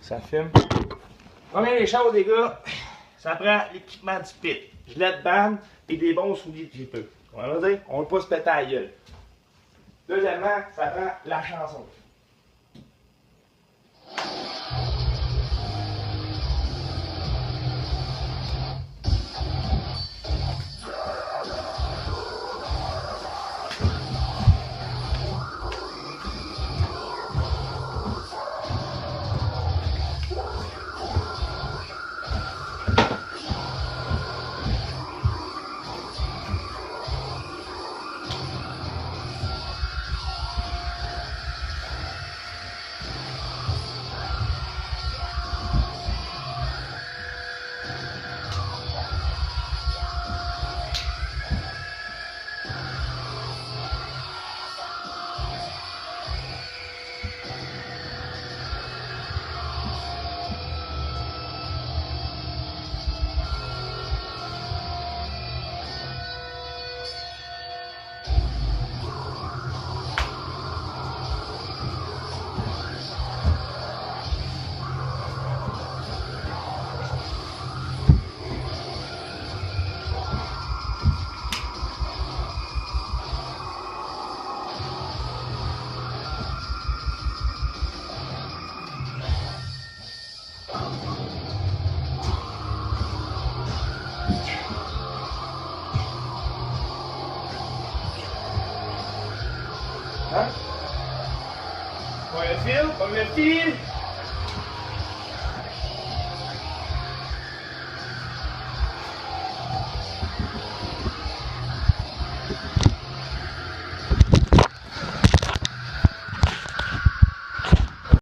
Ça fume. Première des choses, les gars, ça prend l'équipement du pit. Gilet de bande et des bons souliers de grippeux. On va dire, on ne veut pas se péter à la gueule. Deuxièmement, ça prend la chanson. Hein? Pas le fil, pas le fil.